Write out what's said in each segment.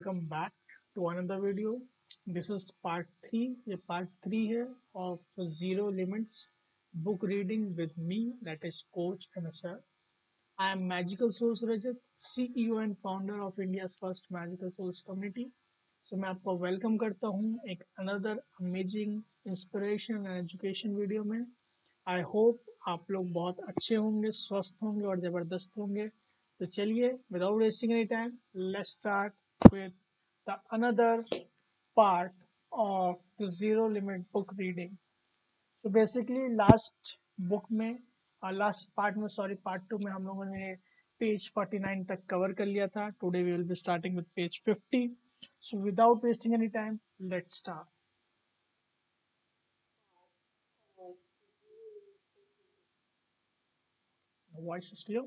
welcome back to another video. This is part 3. ये part 3 है of Zero Limits book reading with me, that is Coach MSR. I am Magical Source Rajat, CEO and founder of India's first Magical Source community. So मैं आपको welcome करता हूँ एक another amazing inspiration and education video में. I hope आप लोग बहुत अच्छे होंगे, स्वस्थ होंगे और ज़बरदस्त होंगे. तो चलिए without wasting any time let's start with the another part of the zero limit book reading. So basically last part में पार्ट 2 में हम लोगों ने पेज 49 तक कवर कर लिया था. Today we will be starting with page 50. So without wasting any time let's start. Voice is clear?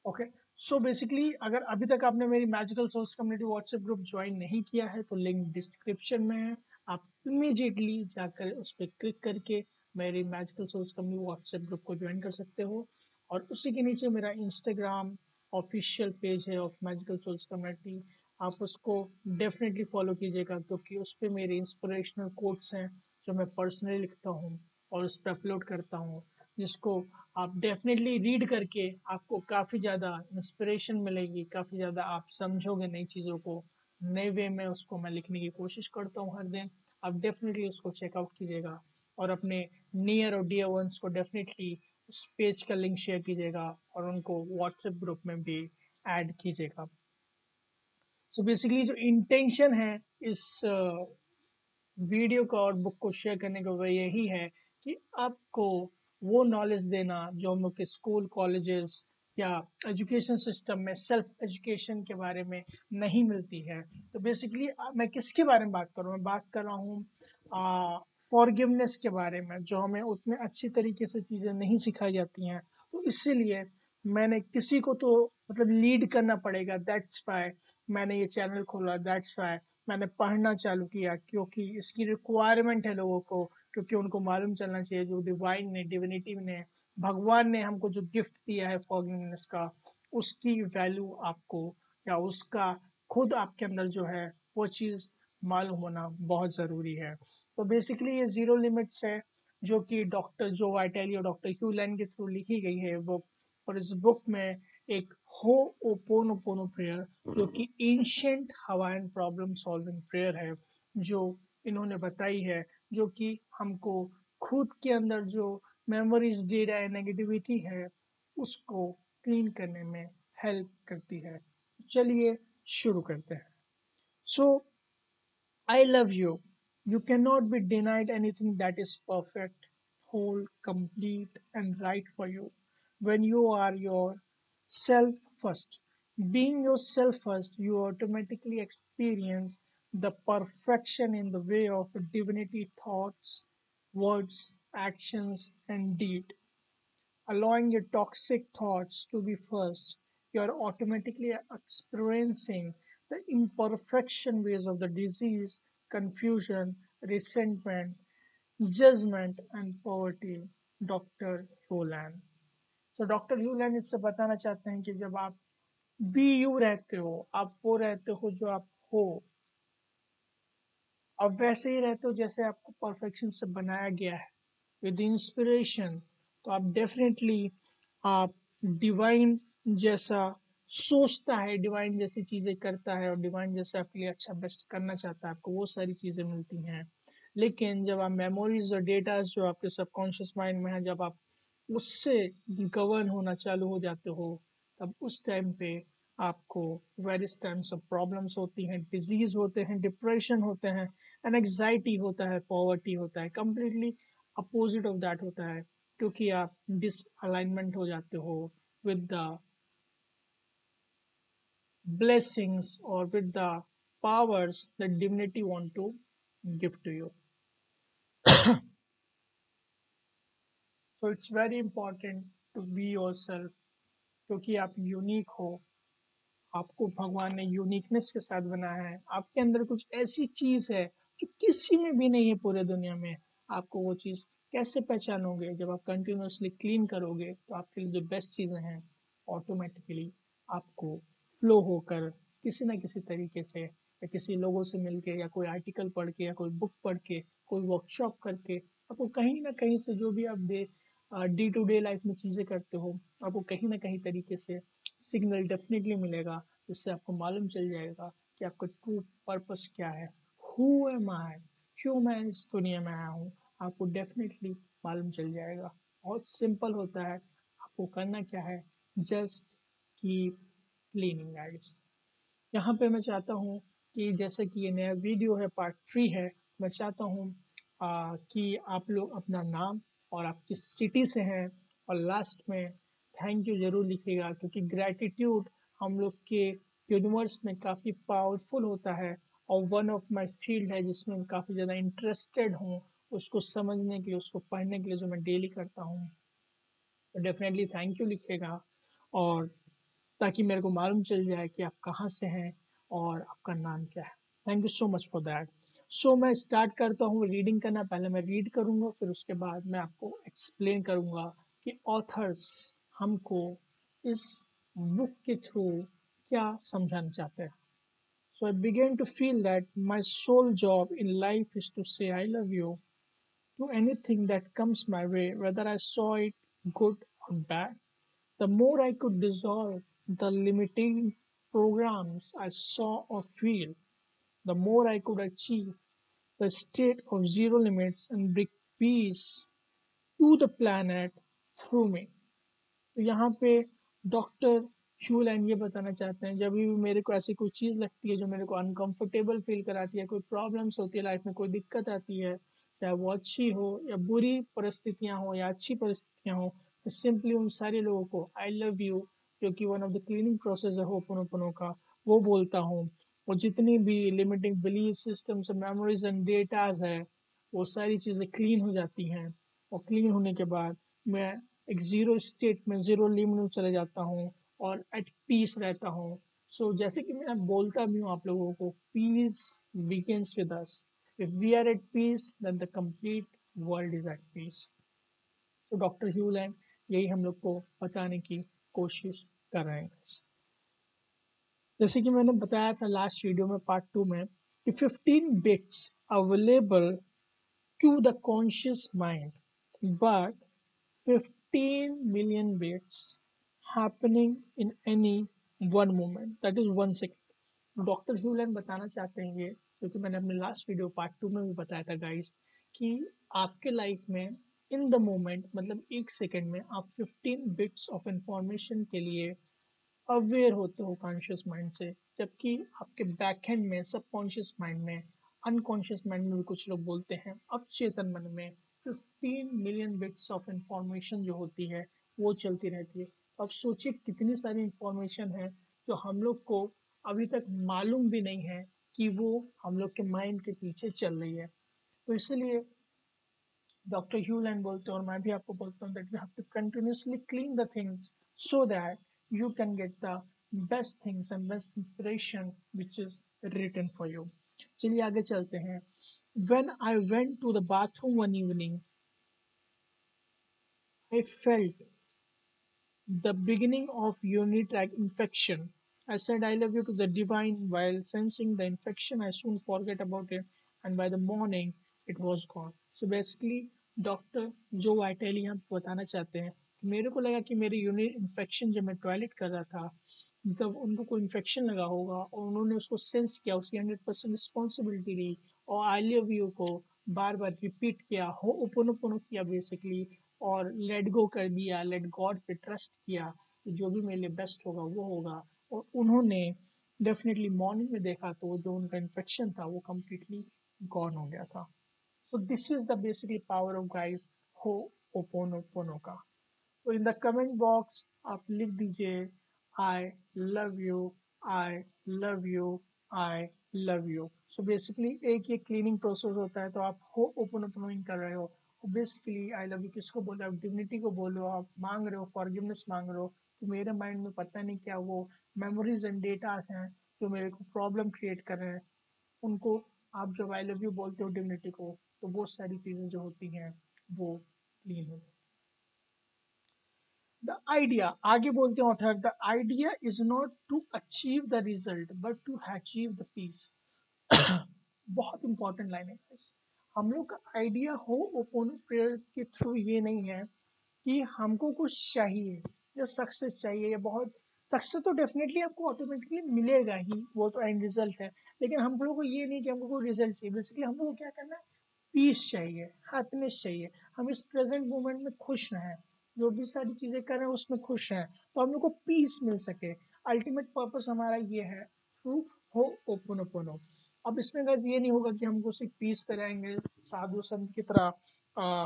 Okay. So basically अगर अभी तक आपने मेरी magical souls community WhatsApp group join नहीं किया है तो लिंक डिस्क्रिप्शन में है. आप इमीडिएटली जाकर उस पर क्लिक करके मेरी magical souls community WhatsApp group को ज्वाइन कर सकते हो. और उसी के नीचे मेरा इंस्टाग्राम ऑफिशियल पेज है ऑफ मैजिकल सोल्स कम्युनिटी. आप उसको डेफिनेटली फॉलो कीजिएगा क्योंकि उस पर मेरे इंस्पिरेशनल कोट्स हैं जो मैं पर्सनली लिखता हूँ और उस पर अपलोड करता हूँ, जिसको आप डेफिनेटली रीड करके आपको काफ़ी ज़्यादा इंस्पिरेशन मिलेगी, काफ़ी ज़्यादा आप समझोगे नई चीज़ों को. नए वे में उसको मैं लिखने की कोशिश करता हूँ हर दिन. आप डेफिनेटली उसको चेकआउट कीजिएगा और अपने नियर और डियर वंस को डेफिनेटली उस पेज का लिंक शेयर कीजिएगा और उनको व्हाट्सएप ग्रुप में भी ऐड कीजिएगा. सो बेसिकली जो इंटेंशन है इस वीडियो को और बुक को शेयर करने का वह यही है कि आपको वो नॉलेज देना जो हम लोग के स्कूल कॉलेजेस या एजुकेशन सिस्टम में सेल्फ एजुकेशन के बारे में नहीं मिलती है. तो बेसिकली मैं किसके बारे में बात कर रहा हूँ? मैं बात कर रहा हूँ फॉरगिवनेस के बारे में, जो हमें उतने अच्छी तरीके से चीज़ें नहीं सिखाई जाती हैं. तो इसीलिए मैंने किसी को तो मतलब लीड करना पड़ेगा. दैट्स वाई मैंने ये चैनल खोला. दैट्स वाई मैंने पढ़ना चालू किया, क्योंकि इसकी रिक्वायरमेंट है लोगों को. क्योंकि उनको मालूम चलना चाहिए जो डिविनिटी ने, भगवान ने हमको जो गिफ्ट दिया है फॉरगिवनेस का, उसकी वैल्यू आपको या उसका खुद आपके अंदर जो है वो चीज़ मालूम होना बहुत ज़रूरी है. तो बेसिकली ये जीरो लिमिट्स है जो कि डॉक्टर जो वाइटैली और डॉक्टर ह्यू लैन के थ्रू लिखी गई है बुक. और इस बुक में एक हो ओपोनोपोनो प्रेयर जो कि ancient Hawaiian problem solving prayer है, जो इन्होंने बताई है, जो कि हमको खुद के अंदर जो मेमोरीज डेटा है, नेगेटिविटी है, उसको क्लीन करने में हेल्प करती है. चलिए शुरू करते हैं. सो I love you. You cannot be denied anything that is perfect, whole, complete, and right for you when you are yourself first. Being yourself first, you automatically experience the perfection in the way of divinity thoughts, words, actions, and deed. Allowing your toxic thoughts to be first, you are automatically experiencing the imperfection ways of the disease, confusion, resentment, judgment, and poverty. Doctor Hew Len. तो doctor ह्यूलैन इससे बताना चाहते हैं कि जब आप B you रहते हो, आप वो रहते हो जो आप हो, अब वैसे ही रहते हो जैसे आपको परफेक्शन से बनाया गया है विद इंस्पिरेशन. तो आप डेफिनेटली आप डिवाइन जैसा सोचता है, डिवाइन जैसी चीज़ें करता है और डिवाइन जैसे आपके लिए अच्छा बेस्ट करना चाहता है, आपको वो सारी चीज़ें मिलती हैं. लेकिन जब आप मेमोरीज और डेटाज जो आपके सबकॉन्शियस माइंड में है, जब आप उससे गवर्न होना चालू हो जाते हो, तब उस टाइम पे आपको वेरियस टाइम्स ऑफ प्रॉब्लम्स होती हैं, डिजीज होते हैं, डिप्रेशन होते हैं, एनजाइटी होता है, पॉवर्टी होता है. कंप्लीटली अपोजिट ऑफ दैट होता है, क्योंकि आप डिसअलाइनमेंट हो जाते हो with the blessings or with the powers that divinity want to give to you. So it's very important to be yourself, क्योंकि आप यूनिक हो. आपको भगवान ने यूनिकनेस के साथ बनाया है. आपके अंदर कुछ ऐसी चीज है जो किसी में भी नहीं है पूरे दुनिया में. आपको वो चीज कैसे पहचानोगे? जब आप कंटिन्यूअसली क्लीन करोगे तो आपके लिए जो बेस्ट चीजें हैं ऑटोमेटिकली आपको फ्लो होकर किसी ना किसी तरीके से, या किसी लोगों से मिलके, या कोई आर्टिकल पढ़ के, या कोई बुक पढ़ के, कोई वर्कशॉप करके, आपको कहीं ना कहीं से जो भी आप डे टू डे लाइफ में चीज़ें करते हो, आपको कहीं ना कहीं तरीके से सिग्नल डेफिनेटली मिलेगा, जिससे आपको मालूम चल जाएगा कि आपका ट्रू पर्पस क्या है। हु एम आई, क्यों मैं इस दुनिया में आया हूँ, आपको डेफिनेटली मालूम चल जाएगा। बहुत सिंपल होता है, आपको करना क्या है, जस्ट कीप क्लीनिंग गाइस। यहाँ पे मैं चाहता हूँ कि जैसे कि ये नया वीडियो है, पार्ट 3 है, मैं चाहता हूँ कि आप लोग अपना नाम और आप किस सिटी से हैं, और लास्ट में थैंक यू जरूर लिखिएगा, क्योंकि ग्रैटिट्यूड हम लोग के यूनिवर्स में काफ़ी पावरफुल होता है, और वन ऑफ माय फील्ड है जिसमें मैं काफ़ी ज़्यादा इंटरेस्टेड हूँ, उसको समझने के लिए, उसको पढ़ने के लिए, जो मैं डेली करता हूँ। तो डेफिनेटली थैंक यू लिखिएगा, और ताकि मेरे को मालूम चल जाए कि आप कहाँ से हैं और आपका नाम क्या है। Thank you so much for that. So मैं स्टार्ट करता हूँ रीडिंग करना। पहले मैं रीड करूँगा, फिर उसके बाद मैं आपको एक्सप्लेन करूँगा कि ऑथर्स हमको इस बुक के थ्रू क्या समझाना चाहते हैं। So I began to feel that my sole job in life is to say I love you to anything that comes my way, whether I saw it good or bad. The more I could dissolve the limiting programs I saw or feel, the more I could achieve the state of zero limits and bring peace to the planet through me. तो यहाँ पे doctor ह्यूलैंड ये बताना चाहते हैं, जब भी मेरे को ऐसी कोई चीज़ लगती है जो मेरे को अनकंफर्टेबल फील कराती है, कोई प्रॉब्लम्स होती है लाइफ में, कोई दिक्कत आती है, चाहे वो अच्छी हो या बुरी परिस्थितियां हो या अच्छी परिस्थितियां हो, तो सिंपली उन सारे लोगों को आई लव यू, जो कि one of the cleaning process है होपोनोपोनो का, वो बोलता हूँ। और जितनी भी limiting belief systems, memories and datas है, वो सारी चीज़ें क्लीन हो जाती हैं, और क्लीन होने के बाद मैं एक जीरो स्टेट में, जीरो लिमिट में चले जाता हूँ, और एट पीस रहता हूँ। सो जैसे कि मैं बोलता भी हूँ आप लोगों को, peace begins with us. If we are at peace then the complete world is at peace. तो डॉक्टर ह्यूलैंड यही हम लोग को बताने की कोशिश कर रहे हैं। जैसे कि मैंने बताया था लास्ट वीडियो में, पार्ट 2 में, कि 15 bits available to the conscious mind, but 15 million bits happening in any one moment, that is 1 second। Doctor ह्यूलन बताना चाहते हैं ये, क्योंकि मैंने अपने लास्ट वीडियो पार्ट 2 में भी बताया था गाइस, कि आपके लाइफ में इन द मोमेंट, मतलब 1 सेकेंड में आप 15 बिट्स ऑफ इंफॉर्मेशन के लिए अवेयर होते हो कॉन्शियस माइंड से, जबकि आपके बैक एंड में, सबकॉन्शियस माइंड में, अनकॉन्शियस माइंड में भी कुछ लोग बोलते हैं अवचेतन मन में, 15 मिलियन बिट्स ऑफ इंफॉर्मेशन जो होती है वो चलती रहती है। अब सोचिए कितनी सारी इंफॉर्मेशन है जो हम लोग को अभी तक मालूम भी नहीं है कि वो हम लोग के माइंड के पीछे चल रही है। तो इसलिए डॉक्टर ह्यूलैंड बोलते हैं, और मैं भी आपको बोलता हूँ, that you have to continuously clean the things so that you can get the best things and best inspiration which is written for you. चलिए आगे चलते हैं। When I went to the bathroom one evening, I felt the beginning of urinary tract infection. I said I love you to the divine. While sensing the infection, I soon forget about it, and by the morning, it was gone. So basically, doctor जो वाइटेली हम बताना चाहते हैं, मेरे को लगा कि मेरी यूरिनरी इन्फेक्शन, जब मैं टॉयलेट कर रहा था, तब उनको कोई इन्फेक्शन लगा होगा, और उन्होंने उसको सेंस किया, उसकी 100% रिस्पॉन्सिबिलिटी ली, और आई लव यू को बार बार रिपीट किया, हो ओपन किया बेसिकली, और लेट गो कर दिया, लेट गॉड पे ट्रस्ट किया कि जो भी मेरे लिए बेस्ट होगा वो होगा। और उन्होंने डेफिनेटली मॉर्निंग में देखा तो जो उनका इन्फेक्शन था वो कम्प्लीटली गॉन हो गया था। So this is the basically power of guys हो ओपोनोपोनो का। तो इन द कमेंट बॉक्स आप लिख दीजिए I love you, I love you, I love you. So basically एक ये क्लीनिंग प्रोसेस होता है, तो आप हो ओपन ओपनिंग कर रहे हो। बेसिकली आई लव यू किसको बोल रहे हो, आप डिग्निटी को बोल रहे हो, आप मांग रहे हो, फॉरगिवनेस मांग रहे हो। तो मेरे माइंड में पता नहीं क्या वो मेमोरीज एंड डेटास हैं जो मेरे को प्रॉब्लम क्रिएट कर रहे हैं, उनको आप जब आई लव यू बोलते हो डिग्निटी को, तो वो सारी चीज़ें जो होती हैं वो क्लीन हो। द आइडिया, आगे बोलते हैं author, the idea is not to achieve the result but to achieve the peace. बहुत इंपॉर्टेंट लाइन है guys। हम लोग का आइडिया हो ओपोनो प्रेयर के थ्रू ये नहीं है कि हमको कुछ चाहिए या सक्सेस चाहिए या बहुत सक्सेस तो डेफिनेटली आपको ऑटोमेटिकली मिलेगा ही, वो तो एंड रिजल्ट है। लेकिन हम लोग को ये नहीं कि हमको कोई रिजल्ट चाहिए, बेसिकली हम लोग को क्या करना है, पीस चाहिए, हैप्पीनेस चाहिए। हम इस प्रेजेंट मोमेंट में खुश रहें, जो भी सारी चीजें कर रहे हैं उसमें खुश हैं, तो हम लोग को पीस मिल सके। अल्टीमेट पर्पस हमारा ये है टू हो ओपोनोपोनो। अब इसमें गैस ये नहीं होगा कि हमको सिर्फ पीस पे रहेंगे साधु संत की तरह,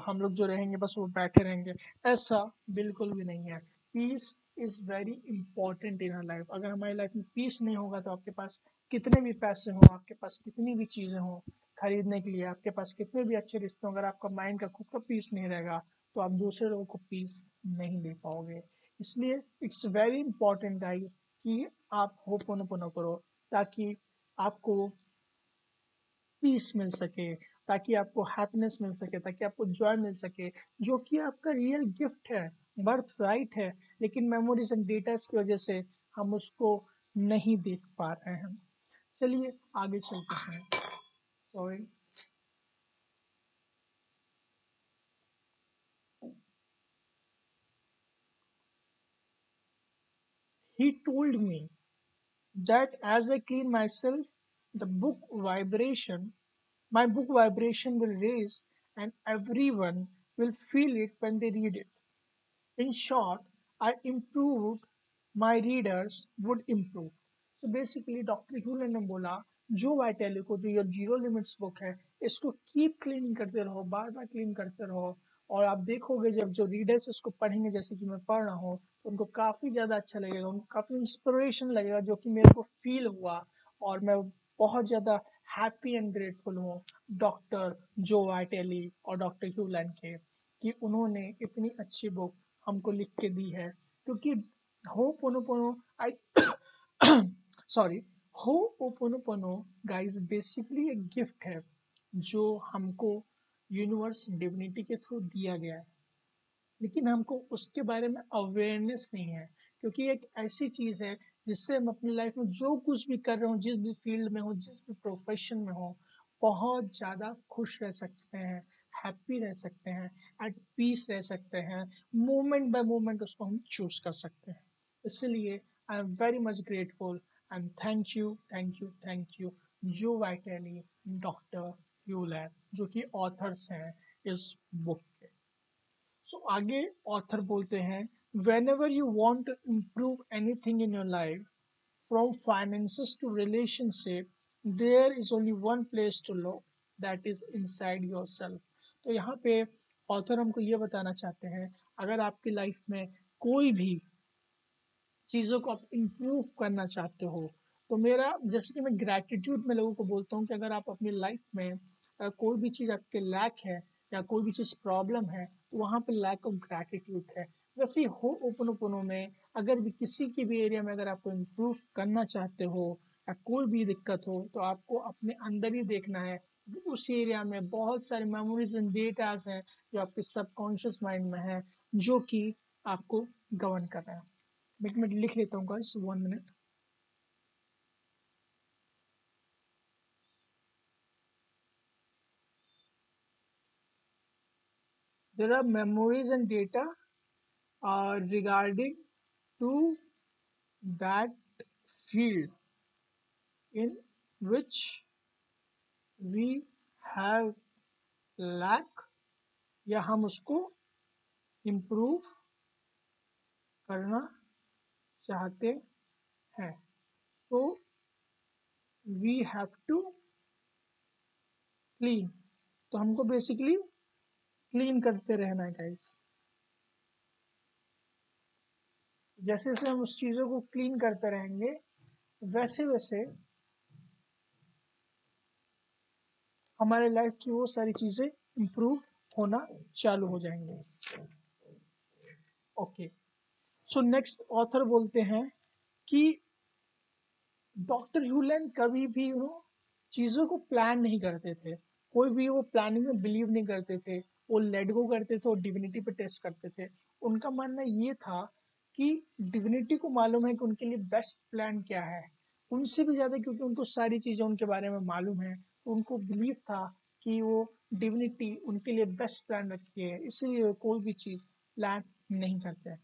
हम लोग जो रहेंगे बस वो बैठे रहेंगे, ऐसा बिल्कुल भी नहीं है। Peace is very important in our life. अगर हमारी लाइफ में पीस नहीं होगा तो आपके पास कितने भी पैसे हों, आपके पास कितनी भी चीजें हों खरीदने के लिए, आपके पास कितने भी अच्छे रिश्ते हों, अगर आपका माइंड का खुद का पीस नहीं रहेगा तो आप दूसरे लोगों को पीस नहीं दे पाओगे। इसलिए इट्स वेरी इंपॉर्टेंट गाइस कि आप होपोनोपोनो करो, ताकि आपको पीस मिल सके, ताकि आपको हैप्पीनेस मिल सके, ताकि आपको जॉय मिल सके, जो कि आपका रियल गिफ्ट है, बर्थ राइट है। लेकिन मेमोरीज एंड डेटा की वजह से हम उसको नहीं देख पा रहे हैं। चलिए आगे चलते हैं। Sorry. He told me that as I clean myself, the book vibration, my book vibration will raise and everyone will feel it when they read it. In short, I improved, my readers would improve. So basically doctor ह्यूलन ने बोला जो वाइटेली को, जो your zero limits book है, इसको keep clean करते रहो, बार बार क्लीन करते रहो, और आप देखोगे जब जो रीडर्स इसको पढ़ेंगे जैसे कि मैं पढ़ रहा हूँ तो उनको काफ़ी ज़्यादा अच्छा लगेगा, उनको काफ़ी इंस्पिरेशन लगेगा, जो कि मेरे को फील हुआ। और मैं बहुत ज़्यादा हैप्पी एंड ग्रेटफुल हूँ डॉक्टर जो वाइटेली और डॉक्टर ह्यूलन के, कि उन्होंने इतनी अच्छी बुक हमको लिख के दी है। क्योंकि हो पोनो आई सॉरी, हो ओपोनोपोनो गाइस बेसिकली एक गिफ्ट है जो हमको यूनिवर्स डिविनिटी के थ्रू दिया गया है, लेकिन हमको उसके बारे में अवेयरनेस नहीं है। क्योंकि एक ऐसी चीज़ है जिससे हम अपनी लाइफ में जो कुछ भी कर रहे हो, जिस भी फील्ड में हो, जिस भी प्रोफेशन में हो, बहुत ज़्यादा खुश रह सकते हैं, हैप्पी रह सकते हैं, एट पीस रह सकते हैं, मोमेंट बाय मोमेंट उसको हम चूज कर सकते हैं। इसलिए I am very much grateful and thank you thank you thank you जो वाइटेली, डॉक्टर ह्यूलैन, जो कि ऑथर्स हैं इस बुक के। सो आगे ऑथर बोलते हैं, whenever you want to improve anything in your life, from finances to relationship, there is only one place to look, that is inside yourself. तो यहाँ पे ऑथर हमको ये बताना चाहते हैं, अगर आपकी लाइफ में कोई भी चीज़ों को आप इम्प्रूव करना चाहते हो, तो मेरा जैसे कि मैं ग्रैटिट्यूड में लोगों को बोलता हूँ कि अगर आप अपनी लाइफ में कोई भी चीज़ आपके लैक है या कोई भी चीज़ प्रॉब्लम है, तो वहाँ पे लैक ऑफ ग्रैटिट्यूड है। वैसे ही हो ओपनोपनो में अगर भी किसी की भी एरिया में अगर आपको इम्प्रूव करना चाहते हो या कोई भी दिक्कत हो, तो आपको अपने अंदर ही देखना है। उस एरिया में बहुत सारे मेमोरीज एंड डेटाज हैं जो आपके सबकॉन्शियस माइंड में है, जो कि आपको गवर्न कर रहे हैं। मैं लिख लेता हूँ guys, 1 minute. There are memories and data regarding to that field in which we have lack या हम उसको improve करना चाहते हैं। So we have to clean, तो हमको बेसिकली क्लीन करते रहना है गाइस। जैसे जैसे हम उस चीज़ों को क्लीन करते रहेंगे वैसे वैसे हमारे लाइफ की वो सारी चीज़ें इम्प्रूव होना चालू हो जाएंगे। ओके, सो नेक्स्ट ऑथर बोलते हैं कि डॉक्टर ह्यूलन कभी भी चीज़ों को प्लान नहीं करते थे, कोई भी वो प्लानिंग में बिलीव नहीं करते थे, वो लेट गो करते थे और डिविनिटी पे टेस्ट करते थे। उनका मानना ये था कि डिविनिटी को मालूम है कि उनके लिए बेस्ट प्लान क्या है, उनसे भी ज्यादा, क्योंकि उनको सारी चीजें उनके बारे में मालूम है, तो उनको बिलीव था कि वो डिविनिटी उनके लिए बेस्ट प्लान रखी है, इसीलिए वो कोई भी चीज प्लान नहीं करते हैं।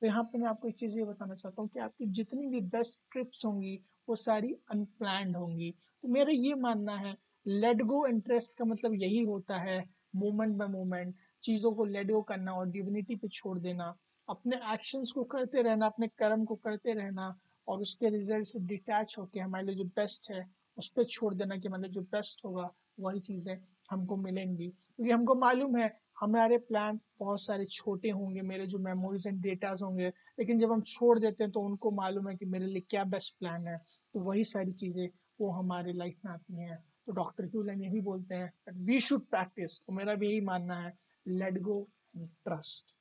तो यहाँ पे मैं आपको एक चीज ये बताना चाहता हूँ कि आपकी जितनी भी बेस्ट ट्रिप्स होंगी वो सारी अनप्लान्ड होंगी। तो मेरा ये मानना है, लेट गो इंटरेस्ट का मतलब यही होता है, मोमेंट बाय मोमेंट चीजों को लेट गो करना और डिविनिटी पे छोड़ देना, अपने एक्शंस को करते रहना, अपने कर्म को करते रहना, और उसके रिजल्ट से डिटैच होके हमारे लिए जो बेस्ट है उस पर छोड़ देना कि मतलब जो बेस्ट होगा वही चीजें हमको मिलेंगी, क्योंकि हमको मालूम है हमारे प्लान बहुत सारे छोटे होंगे, मेरे जो मेमोरीज एंड डेटाज होंगे, लेकिन जब हम छोड़ देते हैं तो उनको मालूम है कि मेरे लिए क्या बेस्ट प्लान है, तो वही सारी चीजें वो हमारे लाइफ में आती हैं। तो डॉक्टर ह्यूलन यही बोलते हैं वी शुड प्रैक्टिस, तो मेरा भी यही मानना है, let go and trust.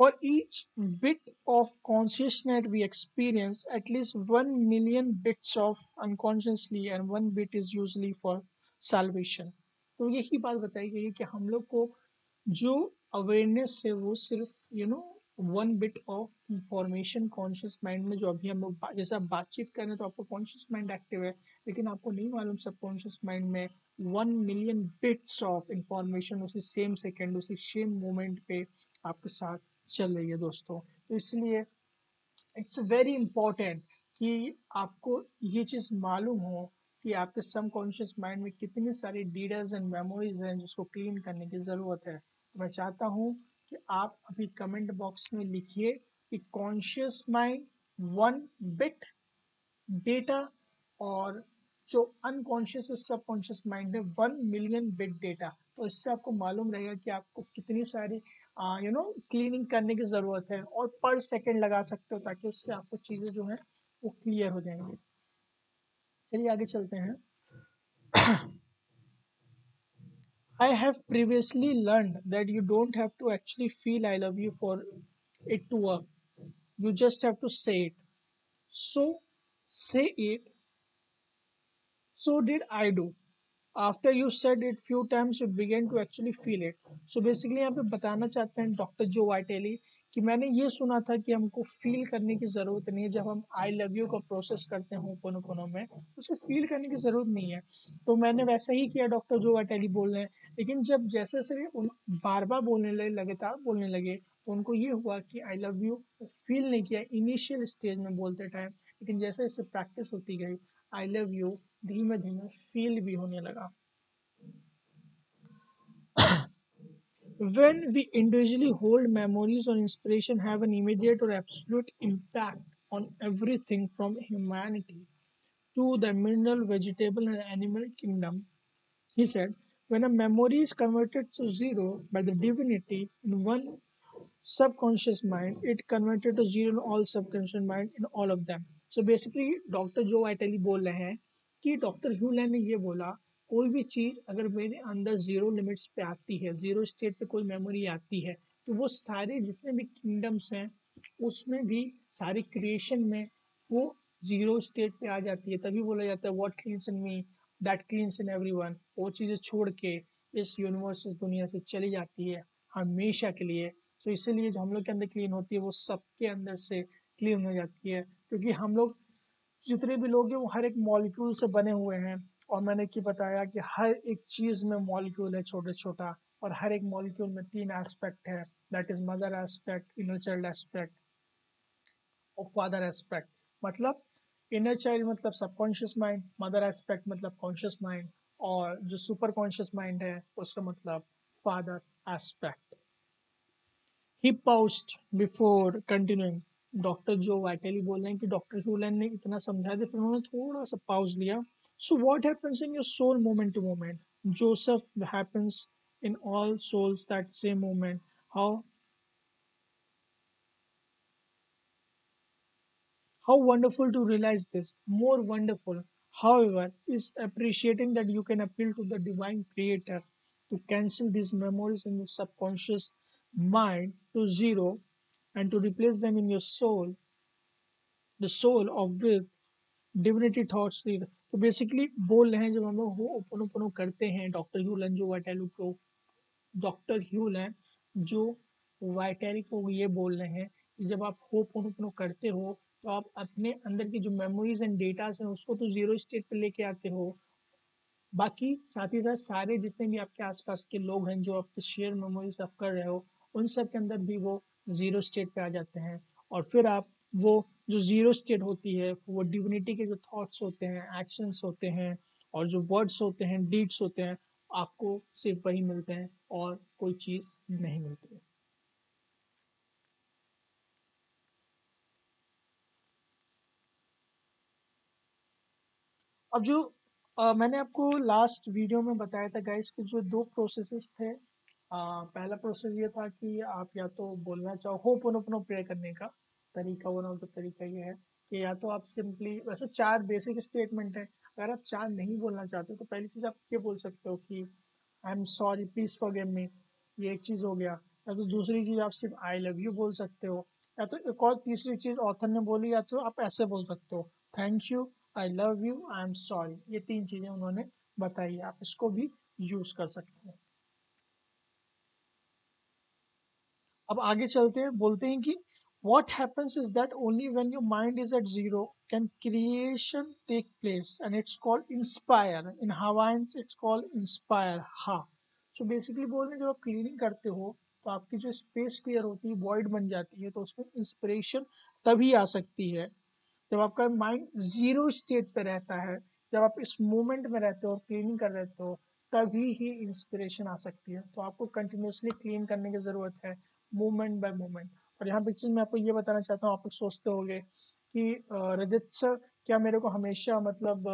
For each bit of consciousness we experience, at least 1 million bits of unconsciously, and one bit is usually for salvation. तो यही बात बताई गई है कि हम लोग को जो अवेयरनेस है वो सिर्फ 1 bit of information conscious mind में, जो अभी हम लोग जैसे आप बातचीत कर रहे हैं तो आपको कॉन्शियस माइंड एक्टिव है, लेकिन आपको नहीं मालूम सब कॉन्शियस माइंड में 1 मिलियन बिट्स ऑफ इंफॉर्मेशन उसी सेम सेकेंड उसी सेम मोमेंट पे आपके साथ चल रही है दोस्तों। तो इसलिए इट्स वेरी इंपॉर्टेंट कि आपको ये चीज़ मालूम हो कि आपके सबकॉन्शियस माइंड में कितनी सारी डिटेल्स एंड मेमोरीज हैं जिसको क्लीन करने की ज़रूरत है। तो मैं चाहता हूँ कि आप अभी कमेंट बॉक्स में लिखिए कि कॉन्शियस माइंड 1 बिट डेटा, और जो अनकॉन्शियस सबकॉन्शियस माइंड है 1 मिलियन बिट डेटा। तो इससे आपको मालूम रहेगा कि आपको कितनी सारी क्लीनिंग करने की जरूरत है, और पर सेकंड लगा सकते हो ताकि उससे आपको चीजें जो है वो क्लियर हो जाएंगी। चलिए आगे चलते हैं। I have previously learned that you don't have to actually feel I love you for it to work. You just have to say it. So say it. So did I do. After you said it few times you began to actually feel it. So basically यहाँ पे बताना चाहते हैं doctor जो वाइटेली कि मैंने ये सुना था कि हमको फील करने की जरूरत नहीं है, जब हम आई लव यू का प्रोसेस करते हैं होपोनोपोनो में उसे फील करने की जरूरत नहीं है। तो मैंने वैसा ही किया, डॉक्टर जो वाइटेली बोल रहे हैं, लेकिन जब जैसे जैसे उन बार बार बोलने लगे, लगातार बोलने लगे, तो उनको ये हुआ कि आई लव यू फील नहीं किया इनिशियल स्टेज में बोलते टाइम, लेकिन जैसे जैसे प्रैक्टिस होती गई आई लव यू धीमे धीमे फील भी होने लगा। When we individually hold memories or inspiration have an immediate or absolute impact on everything from humanity to the mineral, vegetable, and animal kingdom. He said, when a memory is converted to zero by the divinity in one subconscious mind, it converted to zero in all subconscious mind in all of them. So basically doctor जो vitally बोल रहे हैं कि doctor ह्यूलैंड ने ये बोला, कोई भी चीज अगर मेरे अंदर जीरो लिमिट्स पे आती है, जीरो स्टेट पे कोई मेमोरी आती है, तो वो सारे जितने भी किंगडम्स हैं उसमें भी सारी क्रिएशन में वो जीरो स्टेट पे आ जाती है। तभी बोला जाता है what cleans in me that cleans in everyone. वो चीजें छोड़ के इस यूनिवर्स इस दुनिया से चली जाती है हमेशा के लिए। तो इसीलिए जो हम लोग के अंदर क्लीन होती है वो सबके अंदर से क्लीन हो जाती है, क्योंकि हम लोग जितने भी लोग हैं वो हर एक मॉलिक्यूल से बने हुए हैं। और मैंने क्या बताया कि हर एक चीज में मॉलिक्यूल है छोटा छोटा, और हर एक मॉलिक्यूल में 3 एस्पेक्ट है, that is mother aspect, inner child aspect और फादर एस्पेक्ट। मतलब इनर चाइल्ड मतलब सबकॉन्शियस माइंड, मदर एस्पेक्ट मतलब कॉन्शियस माइंड, और जो सुपर कॉन्शियस माइंड है उसका मतलब फादर एस्पेक्ट। ही पाउस्ड बिफोर कंटिन्यूइंग। डॉक्टर जो वाइटली बोल रहे हैं कि डॉक्टर ह्यूलन ने इतना समझा दिया, फिर उन्होंने थोड़ा सा पाउज लिया। So what happens in your soul moment to moment, जोसेफ happens in all souls that same moment. How How wonderful to realize this. More wonderful, however, is appreciating that you can appeal to the divine creator to cancel these memories in your subconscious mind to zero and to replace them in your soul, the soul of with divinity thoughts. तो basically बोल रहे हैं जब हम लोग हो open open करते हैं, डॉक्टर ह्यूलन जो वाटेलू को डॉक्टर ह्यूल हैं जो वाइटैरिक को ये बोल रहे हैं कि जब आप होपोनोपोनो करते हो तो आप अपने अंदर की जो मेमोरीज एंड डेटास हैं उसको तो जीरो स्टेट पे लेके आते हो, बाकी साथ ही साथ सारे जितने भी आपके आसपास के लोग हैं जो आपके शेयर मेमोरीज आप कर रहे हो उन सब के अंदर भी वो जीरो स्टेट पे आ जाते हैं। और फिर आप वो जो जीरो स्टेट होती है वो डिविनिटी के जो थॉट्स होते हैं, एक्शंस होते हैं और जो वर्ड्स होते हैं, डीड्स होते हैं, आपको सिर्फ वही मिलते हैं और कोई चीज़ नहीं मिलती है। अब जो मैंने आपको लास्ट वीडियो में बताया था गाइस कि जो दो प्रोसेसेस थे, पहला प्रोसेस ये था कि आप या तो बोलना चाहो होपोनोपोनो प्रे करने का तरीका, वन ऑफ द तरीका ये है कि या तो आप सिंपली, वैसे चार बेसिक स्टेटमेंट है, अगर आप चार नहीं बोलना चाहते तो पहली चीज आप ये बोल सकते हो कि I am sorry, please forgive me, ये एक चीज हो गया। या तो दूसरी चीज आप सिर्फ आई लव यू बोल सकते हो, या तो एक और तीसरी चीज ऑथर ने बोली, या तो आप ऐसे बोल सकते हो thank you, I love you, I am sorry. ये तीन चीजें उन्होंने बताई है, आप इसको भी यूज कर सकते हैं। अब आगे चलते हैं, बोलते हैं कि what happens is that only when your mind is at zero can creation take place, and it's called inspire. In Hawaiians it's called inspire, ha। so basically बोल रहे हैं, जब आप क्लीनिंग करते हो तो आपकी जो स्पेस क्लियर होती है, वॉइड बन जाती है, तो उसमें इंस्पिरेशन तभी आ सकती है जब आपका माइंड जीरो स्टेट पे रहता है। जब आप इस मोमेंट में रहते हो, क्लीनिंग कर रहे हो, तभी ही इंस्पिरेशन आ सकती है। तो आपको कंटिन्यूसली क्लीन करने की जरूरत है, मोमेंट बाय मोमेंट। और यहाँ पे चीज मैं आपको ये बताना चाहता हूँ, आप लोग सोचते होंगे कि रजत सर, क्या मेरे को हमेशा मतलब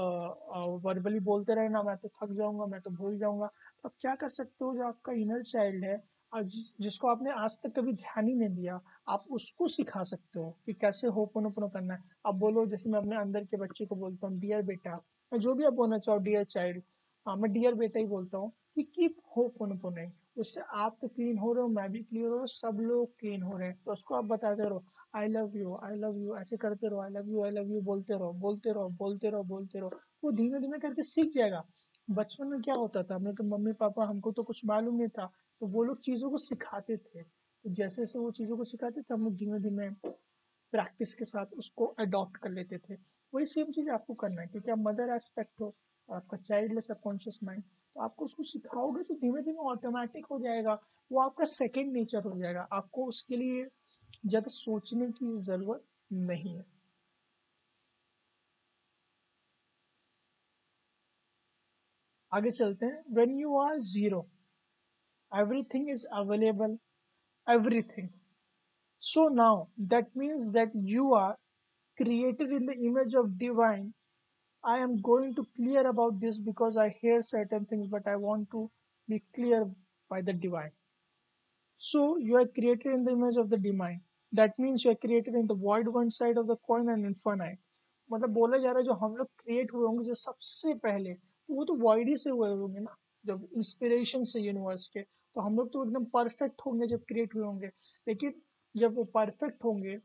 वर्बली बोलते रहना, मैं तो थक जाऊंगा, मैं तो भूल जाऊंगा। तो आप क्या कर सकते हो, जो आपका इनर चाइल्ड है और जिसको आपने आज तक कभी ध्यान ही नहीं दिया, आप उसको सिखा सकते हो कि कैसे होपोनोपोनो करना है। आप बोलो, जैसे मैं अपने अंदर के बच्चे को बोलता हूँ डियर बेटा, मैं जो भी आप बोलना चाहो, डियर चाइल्ड, हाँ मैं डियर बेटा ही बोलता हूँ कि कीप होपोनोपोनो। उससे आप तो क्लीन हो रहे हो, मैं भी क्लीन हो रहा हूँ, सब लोग क्लीन हो रहे हैं। तो उसको आप बताते रहो I love you, I love you, ऐसे करते रहो, I love you, I love you बोलते रहो, बोलते रहो, बोलते रहो, बोलते रहो। वो धीमे धीमे करके सीख जाएगा। बचपन में क्या होता था, हम लोग के मम्मी पापा, हमको तो कुछ मालूम नहीं था, तो वो लोग चीज़ों को सिखाते थे। तो जैसे जैसे वो चीज़ों को सिखाते थे, हम लोग धीमे धीमे प्रैक्टिस के साथ उसको अडॉप्ट कर लेते थे। वही सेम चीज़ आपको करना है, क्योंकि आप मदर एस्पेक्ट हो और आपका चाइल्ड है सबकॉन्शियस माइंड। तो आपको उसको सिखाओगे तो धीमे धीमे ऑटोमेटिक हो जाएगा, वो आपका सेकेंड नेचर हो जाएगा। आपको उसके लिए ज़्यादा सोचने की ज़रूरत नहीं है। आगे चलते हैं, when you are zero everything is available, everything. So now that means that you are created in the image of divine. I am going to clear about this because I hear certain things, but I want to be clear by the divine. So you are created in the image of the divine. That means you are created in the void one side of the coin and infinite. मतलब बोला जा रहा है, जो हम लोग create हुए होंगे जो सबसे पहले, तो वो तो वॉइड ही से हुए होंगे ना, जब इंस्पिरेशन से यूनिवर्स के। तो हम लोग तो एकदम परफेक्ट होंगे जब क्रिएट हुए होंगे। लेकिन जब वो परफेक्ट होंगे,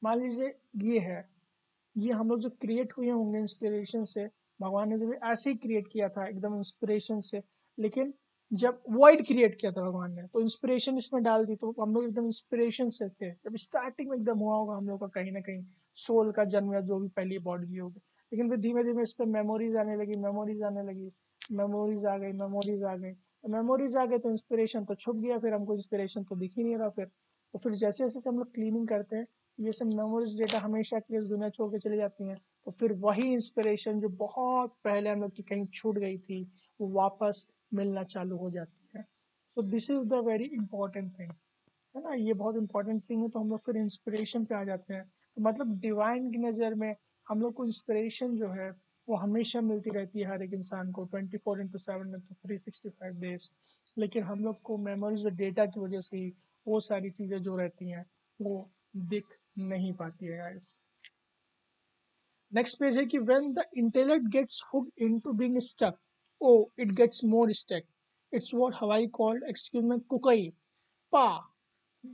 मान लीजिए ये है, ये हम लोग जो क्रिएट हुए होंगे इंस्पिरेशन से, भगवान ने जब ऐसे ही क्रिएट किया था एकदम इंस्पिरेशन से, लेकिन जब वॉइड क्रिएट किया था भगवान ने तो इंस्पिरेशन इसमें डाल दी, तो हम लोग एकदम इंस्पिरेशन से थे जब स्टार्टिंग में एकदम हुआ होगा हम लोग का कहीं ना कहीं सोल का जन्म, या जो भी पहली बॉडी होगी। लेकिन फिर धीमे धीमे इस पर मेमोरीज आने लगी, मेमोरीज आने लगी, मेमोरीज आ गई, मेमोरीज आ गई, मेमोरीज आ गई, तो इंस्पिरेशन तो छुप गया, फिर हमको इंस्पिरेशन तो दिख ही नहीं रहा फिर। तो फिर जैसे जैसे हम लोग क्लीनिंग करते हैं, ये सब मेमोरीज डेटा हमेशा के लिए इस दुनिया छोड़ के चली जाती हैं। तो फिर वही इंस्पिरेशन जो बहुत पहले हम लोग की कहीं छूट गई थी, वो वापस मिलना चालू हो जाती है। So this is the very important thing, है ना, ये बहुत इंपॉर्टेंट थिंग है। तो हम लोग फिर इंस्पिरेशन पे आ जाते हैं। तो मतलब डिवाइन की नज़र में हम लोग को इंस्पिरेशन जो है वो हमेशा मिलती रहती है, हर एक इंसान को 24/7 में, तो 365 डेज। लेकिन हम लोग को मेमोरीज और डेटा की वजह से ही वो सारी चीज़ें जो रहती हैं वो दिख नहीं पाती है गाइस। नेक्स्ट पेज है कि when the intellect gets hooked into being stuck, oh it gets more stuck. It's what Hawaii called, excuse me, kukai pa.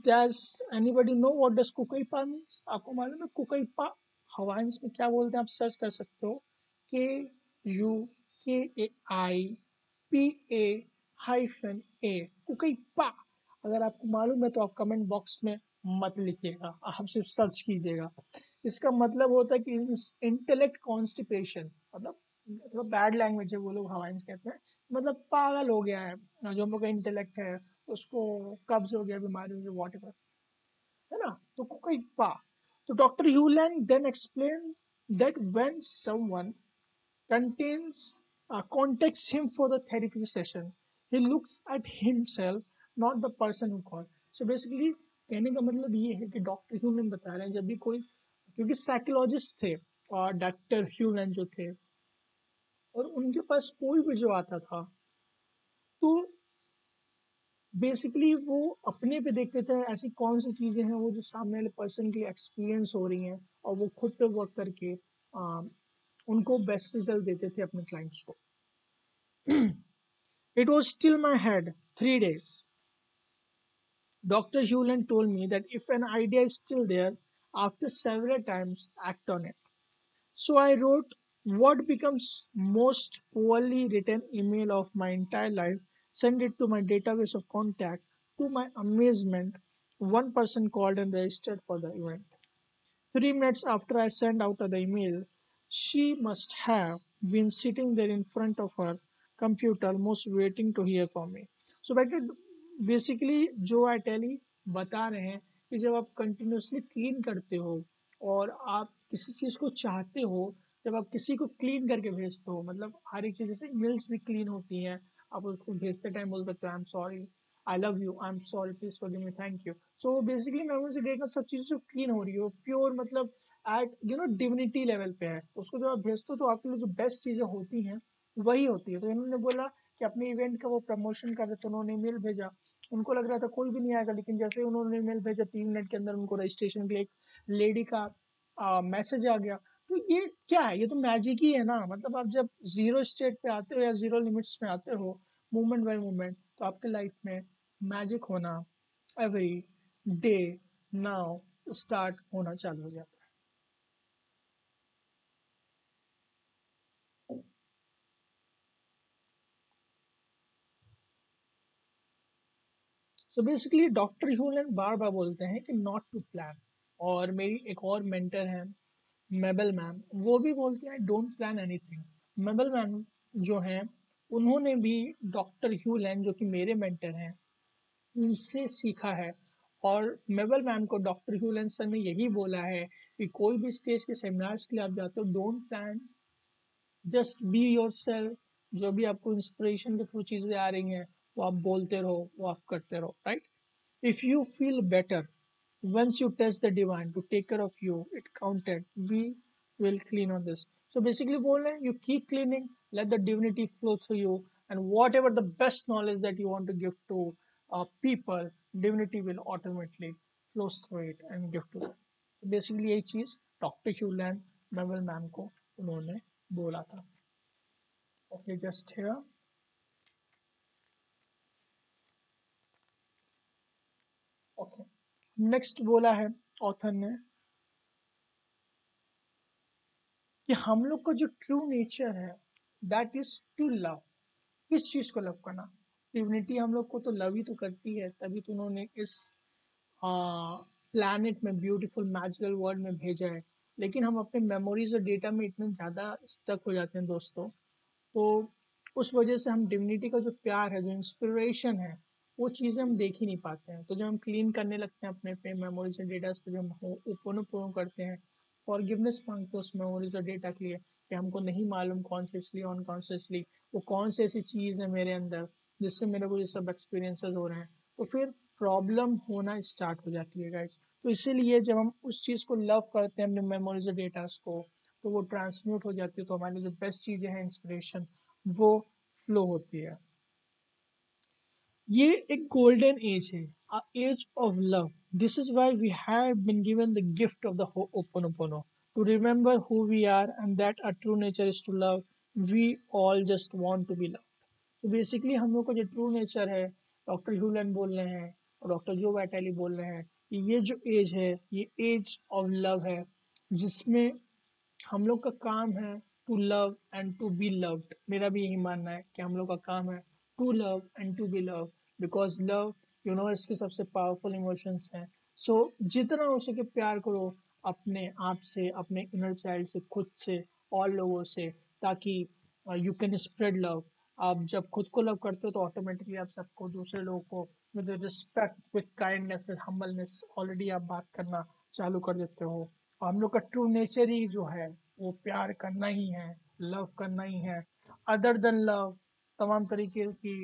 Does anybody know what does kukai pa means? आपको मालूम है कुकई पा हवाइंस में क्या बोलते हैं? आप सर्च कर सकते हो, KUKAI PA -A कुकई पा। अगर आपको मालूम है तो आप कमेंट बॉक्स में मत लिखिएगा, आप सिर्फ सर्च कीजिएगा। इसका मतलब होता है कि इंटेलेक्ट कॉन्स्टिपेशन, मतलब थोड़ा बैड लैंग्वेज है, वो लोग हवाइंस कहते हैं, मतलब पागल हो गया है जो हम लोग का इंटेलेक्ट है, उसको कब्ज हो गया, बीमारी हो गई, वॉट एवर, है ना, तो कोई पा। तो doctor Hewland then explain that when someone contains contacts him for the therapy session, he looks at himself, not the person who called. So basically कहने का मतलब ये है कि डॉक्टर ह्यूलन बता रहे हैं जब भी कोई, क्योंकि साइकोलॉजिस्ट थे और डॉक्टर ह्यूलन जो थे, और उनके पास कोई भी जो आता था तो बेसिकली वो अपने पे देखते थे ऐसी कौन सी चीजें हैं वो जो सामने वाले पर्सन की एक्सपीरियंस हो रही हैं, और वो खुद पे वर्क करके उनको बेस्ट रिजल्ट देते थे अपने क्लाइंट्स को। It was still my head 3 days. Dr. Hewland told me that if an idea is still there, after several times, act on it. So I wrote what becomes most poorly written email of my entire life, sent it to my database of contact. To my amazement, one person called and registered for the event. 3 minutes after I sent out the email, she must have been sitting there in front of her computer, almost waiting to hear from me. So basically जो अटेली बता रहे हैं कि जब आप continuously clean करते हो और आप किसी चीज को चाहते हो, जब आप किसी को क्लीन करके भेजते हो, मतलब हर एक चीज, जैसे ईमेल्स भी क्लीन होती हैं, आप उसको भेजते टाइम बोल सकते हो I am sorry, I love you, I am sorry, please forgive me, thank you. So basically memory से डेटा सब चीजें जो क्लीन हो रही हो, प्योर, मतलब एट डिविनिटी लेवल पे है, उसको जब आप भेजते हो तो आपके लिए जो बेस्ट चीजें होती हैं वही होती है। तो इन्होंने बोला कि अपने इवेंट का वो प्रमोशन कर रहे थे, उन्होंने ईमेल भेजा, उनको लग रहा था कोई भी नहीं आएगा, लेकिन जैसे ही उन्होंने ईमेल भेजा 3 मिनट के अंदर उनको रजिस्ट्रेशन के लिए एक लेडी का मैसेज आ गया। तो ये क्या है, ये तो मैजिक ही है ना, मतलब आप जब जीरो स्टेट पे आते हो या जीरो लिमिट्स में आते हो, मोमेंट बाय मोमेंट, तो आपके लाइफ में मैजिक होना एवरी डे नाउ स्टार्ट होना चालू हो जाता है। सो बेसिकली डॉक्टर ह्यूलन बार बार बोलते हैं कि नॉट टू प्लान, और मेरी एक और मेंटर है मेबल मैम, वो भी बोलती हैं डोंट प्लान एनीथिंग। मेबल मैम जो हैं, उन्होंने भी डॉक्टर ह्यूलन जो कि मेरे मेंटर हैं उनसे सीखा है, और मेबल मैम को डॉक्टर ह्यूलन सर ने यही बोला है कि कोई भी स्टेज के सेमिनार्स के लिए आप जाते हो, don't plan, just be your self, जो भी आपको इंस्पिरेशन के थ्रू चीजें आ रही हैं वो आप बोलते रहो, वो आप करते रहो, right. If you feel better once you test the divine to take care of you, it counted. We will clean on this. So basically, बोल रहे हैं you keep cleaning, let the divinity flow through you, and whatever the best knowledge that you want to give to people, divinity will automatically flow through it and give to them. So basically यही चीज doctor ह्यूलैंड मेवल ma'am को उन्होंने बोला था। Okay, just here. Okay, next बोला है author ने कि हम लोग का जो ट्रू नेचर है दैट इज टू लव। किस चीज को लव करना? डिविनिटी हम लोग को तो लव ही तो करती है, तभी तो उन्होंने इस प्लैनेट में ब्यूटीफुल मैजिकल वर्ल्ड में भेजा है। लेकिन हम अपने मेमोरीज और डेटा में इतने ज़्यादा स्टक हो जाते हैं दोस्तों, तो उस वजह से हम डिविनिटी का जो प्यार है, जो इंस्पिरेशन है, वो चीज़ें हम देख ही नहीं पाते हैं। तो जब हम क्लीन करने लगते हैं अपने पे मेमोरीज और डेटा पे, जब हम ओपन करते हैं, फॉरगिवनेस मांगते हैं उस मेमोरीज और डेटा के लिए कि हमको नहीं मालूम कॉन्शियसली अनकॉन्शियसली वो कौन सी ऐसी चीज़ है मेरे अंदर जिससे मेरे को ये सब एक्सपीरियंसेस हो रहे हैं, तो फिर प्रॉब्लम होना स्टार्ट हो जाती है गाइस। तो इसीलिए जब हम उस चीज़ को लव करते हैं अपने मेमोरीज और डेटास को, तो वो ट्रांसम्यूट हो जाती है, तो हमारी जो बेस्ट चीज़ें हैं इंस्पिरेशन वो फ्लो होती है। ये एक गोल्डन एज है, a age of love. This is why we have been given the gift of the Ho'oponopono, to remember who we are and that our true nature is to love. We all just want to be loved. तो basically हम लोग का जो true nature है, doctor ह्यूलन बोल रहे हैं और डॉक्टर जो वैटेली बोल रहे हैं कि ये जो एज है ये एज ऑफ लव है, जिसमें हम लोग का काम है to love and to be loved. मेरा भी यही मानना है कि हम लोग का काम है to love and to be love, because love universe की सबसे पावरफुल इमोशंस हैं। सो जितना हो सके प्यार करो अपने आप से, अपने इनर चाइल्ड से, खुद से, और लोगों से, ताकि यू कैन स्प्रेड लव। आप जब खुद को लव करते हो तो ऑटोमेटिकली आप सबको, दूसरे लोगों को with respect, with kindness, with humbleness already आप बात करना चालू कर देते हो। और हम लोग का ट्रू नेचर ही जो है वो प्यार करना ही है, लव करना ही है। अदर देन लव तमाम तरीके की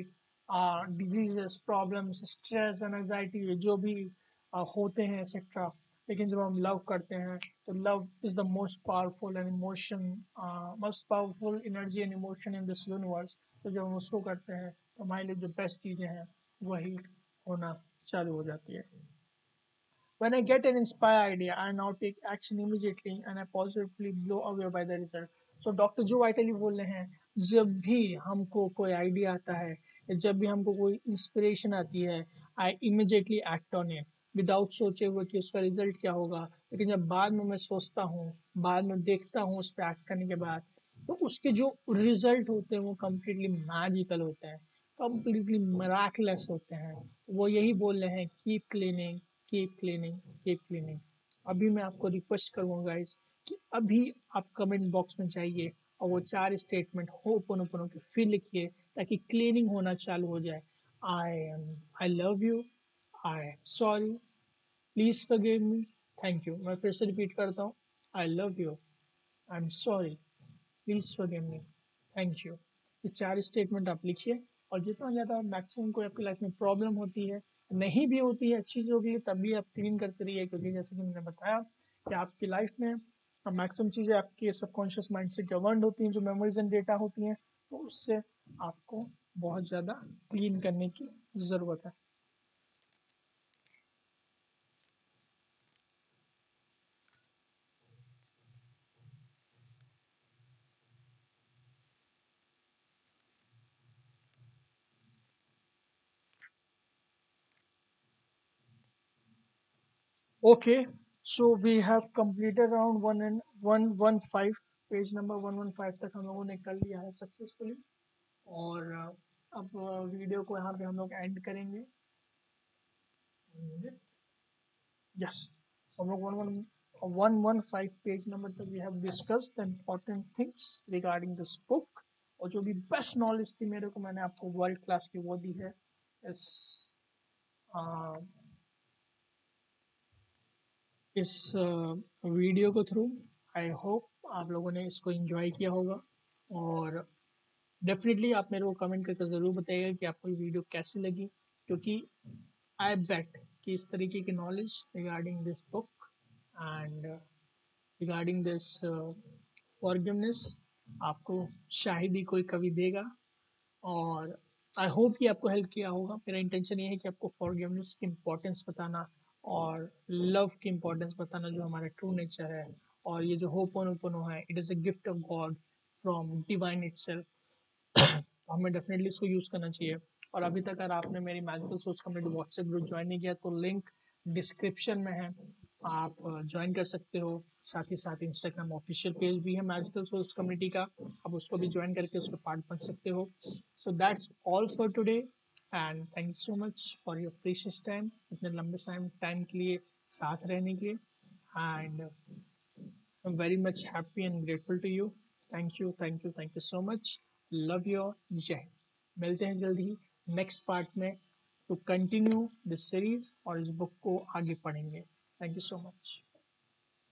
diseases, problems, stress and anxiety जो भी होते हैं एक्सेट्रा, लेकिन जब हम लव करते हैं तो love is the most powerful and emotion, most powerful energy and emotion in this universe. तो जब हम उसको करते हैं तो हमारे लिए जो बेस्ट चीज़ें हैं वही होना चालू हो जाती है। When I get an inspired idea, I now take action immediately and I positively blow away by the result. So doctor जो वाइटली बोल रहे हैं, जब भी हमको कोई आइडिया आता है या जब भी हमको कोई इंस्पिरेशन आती है, I immediately act on it without सोचे हुए कि उसका रिजल्ट क्या होगा। लेकिन जब बाद में मैं सोचता हूँ, बाद में देखता हूँ उस पर एक्ट करने के बाद, तो उसके जो रिजल्ट होते हैं वो कम्प्लीटली मैजिकल होते हैं, कम्प्लीटली मिराकुलस होते हैं। वो यही बोल रहे हैं, keep cleaning, keep cleaning, keep cleaning. अभी मैं आपको रिक्वेस्ट करूँगा गाइस कि अभी आप कमेंट बॉक्स में जाइए और वो 4 स्टेटमेंट होपोनोपोनो के फिर लिखिए, ताकि क्लीनिंग होना चालू हो जाए। I am, I love you, I am sorry, please forgive me, thank you. मैं फिर से रिपीट करता हूँ, I love you, I am sorry, please forgive me, thank you. ये 4 स्टेटमेंट आप लिखिए। और जितना ज़्यादा मैक्सिमम कोई आपकी लाइफ में प्रॉब्लम होती है, नहीं भी होती है अच्छी चीज़ों के लिए, तब भी आप क्लीन करते रहिए, क्योंकि जैसे कि मैंने बताया कि आपकी लाइफ में मैक्सिमम चीज़ें आपके सबकॉन्शियस माइंड से गवर्न होती हैं, जो मेमोरीज एंड डेटा होती हैं, तो उससे आपको बहुत ज़्यादा क्लीन करने की ज़रूरत है। Okay, so we have completed around 115, page number 115 तक हम लोगों ने कर लिया है सक्सेसफुली। और अब वीडियो को यहाँ पे हम लोग एंड करेंगे। यस, हम लोग 115 पेज नंबर तक we have discuss the important things regarding this book. और जो भी बेस्ट नॉलेज थी मेरे को, मैंने आपको वर्ल्ड क्लास की वो दी है इस इस वीडियो को थ्रू। आई होप आप लोगों ने इसको एंजॉय किया होगा। और डेफिनेटली आप मेरे को कमेंट करके ज़रूर बताइएगा कि आपको ये वीडियो कैसी लगी, क्योंकि आई बेट कि इस तरीके की knowledge regarding this book and regarding this forgiveness आपको शायद ही कोई कभी देगा। और आई होप कि आपको हेल्प किया होगा। मेरा इंटेंशन ये है कि आपको फॉरगिवनेस की इम्पोर्टेंस बताना और लव की इम्पोर्टेंस बताना, जो हमारा ट्रू नेचर है। और ये जो होपोनोपोनो है, it is a gift of God from divine itself. तो हमें डेफिनेटली इसको यूज़ करना चाहिए। और अभी तक अगर आपने मेरी मैजिकल सोच कम्युनिटी व्हाट्सएप ग्रुप ज्वाइन नहीं किया तो लिंक डिस्क्रिप्शन में है, आप ज्वाइन कर सकते हो। साथ ही साथ इंस्टाग्राम ऑफिशियल पेज भी है मैजिकल सोच कम्युनिटी का, आप उसको भी ज्वाइन करके उसका पार्ट बन सकते हो। So that's all for today and thank you so much for your precious time, इतने लंबे टाइम के लिए साथ रहने के लिए। And I'm very much happy and grateful to you. Thank you, thank you, thank you so much. Love you all. जय हिंद। मिलते हैं जल्द ही नेक्स्ट पार्ट में टू कंटिन्यू दिस सीरीज और इस बुक को आगे पढ़ेंगे। Thank you so much.